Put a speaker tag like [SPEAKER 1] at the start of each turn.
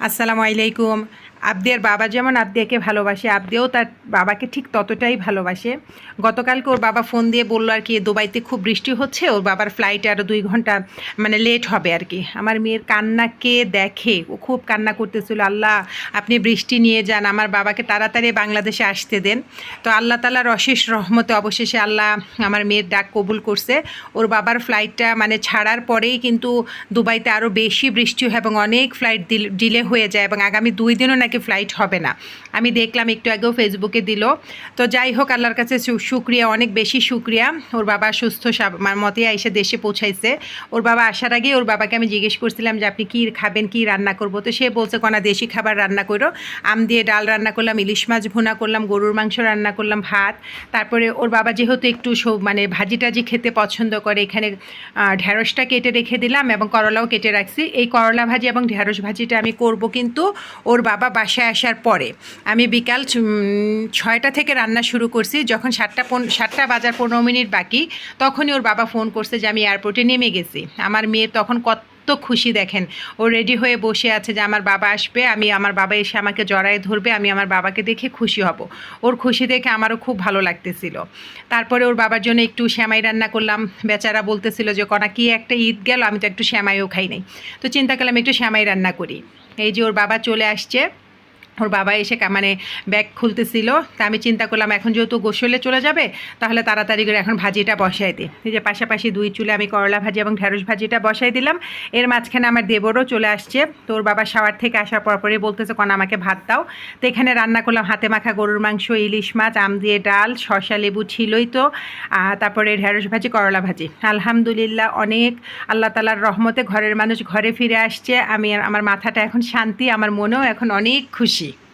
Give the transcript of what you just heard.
[SPEAKER 1] আসসালামু আলাইকুম। আবদিয়ার বাবা যেমন আবদিয়াকে ভালোবাসে, আবদিয়াও তার বাবাকে ঠিক ততটাই ভালোবাসে। গতকালকে ওর বাবা ফোন দিয়ে বলল আর কি, দুবাইতে খুব বৃষ্টি হচ্ছে, ওর বাবার ফ্লাইটে আরও 2 ঘন্টা মানে লেট হবে আর কি। আমার মেয়ের কান্নাকে দেখে ও খুব কান্না করতেছিল, আল্লাহ আপনি বৃষ্টি নিয়ে যান, আমার বাবাকে তাড়াতাড়ি বাংলাদেশে আসতে দেন। তো আল্লাহ তাআলার অশেষ রহমতে অবশেষে আল্লাহ আমার মেয়ের ডাক কবুল করছে। ওর বাবার ফ্লাইটটা মানে ছাড়ার পরেই কিন্তু দুবাইতে আরও বেশি বৃষ্টি হয় এবং অনেক ফ্লাইট ডিলে হয়ে যায় এবং আগামী 2 দিনও নাকি ফ্লাইট হবে না। আমি দেখলাম একটু আগেও ফেসবুকে দিল। তো যাই হোক, আল্লাহর কাছে শুক্রিয়া, অনেক বেশি শুক্রিয়া। ওর বাবা সুস্থ মতে এসে দেশে পৌঁছাইছে। ওর বাবা আসার আগে ওর বাবাকে আমি জিজ্ঞেস করছিলাম যে আপনি কী খাবেন, কী রান্না করবো। তো সে বলছে কোনা দেশি খাবার রান্না করো। আম দিয়ে ডাল রান্না করলাম, ইলিশ মাছ ভুনা করলাম, গরুর মাংস রান্না করলাম, ভাত। তারপরে ওর বাবা যেহেতু একটু মানে ভাজি টাজি খেতে পছন্দ করে, এখানে ঢ্যাঁড়সটা কেটে রেখে দিলাম এবং করলাও কেটে রাখছি। এই করলা ভাজি এবং ঢ্যাঁড়স ভাজিটা আমি করব কিন্তু ওর বাবা বাসায় আসার পরে। আমি বিকাল 6টা থেকে রান্না শুরু করছি। যখন 7টা বাজার 15 মিনিট বাকি, তখনই ওর বাবা ফোন করছে যে আমি এয়ারপোর্টে নেমে গেছি। আমার মেয়ের তখন কত খুশি দেখেন, ও রেডি হয়ে বসে আছে যে আমার বাবা আসবে, আমার বাবা এসে আমাকে জড়ায় ধরবে, আমি আমার বাবাকে দেখে খুশি হব। ওর খুশি দেখে আমারও খুব ভালো লাগতেছিল। তারপরে ওর বাবার জন্য একটু সেমাই রান্না করলাম। বেচারা বলতেছিল যে কনা কি একটা ঈদ গেল, আমি তো একটু সেমাইও খাই নাই। তো চিন্তা করলাম একটু সেমাই রান্না করি। এই যে ওর বাবা চলে আসছে, ওর বাবা এসে মানে ব্যাগ খুলতেছিল। তা আমি চিন্তা করলাম এখন যেহেতু গোসলে চলে যাবে, তাহলে তাড়াতাড়ি করে এখন ভাজিটা বসাই দিই। এই যে পাশাপাশি 2 চুলে আমি করলা ভাজি এবং ঢ্যাঁড়স ভাজিটা বসাই দিলাম। এর মাঝখানে আমার দেবরও চলে আসছে। তো ওর বাবা শাওয়ার থেকে আসার পরপরই বলতেছে কোন আমাকে ভাত দাও। তো এখানে রান্না করলাম হাতে মাখা গরুর মাংস, ইলিশ মাছ, আম দিয়ে ডাল, শসা লেবু ছিলই তো, তারপরে ঢ্যাঁড়স ভাজি, করলা ভাজি। আলহামদুলিল্লাহ, অনেক আল্লাহ তাআলার রহমতে ঘরের মানুষ ঘরে ফিরে আসছে। আমার মাথাটা এখন শান্তি, আমার মনেও এখন অনেক খুশি।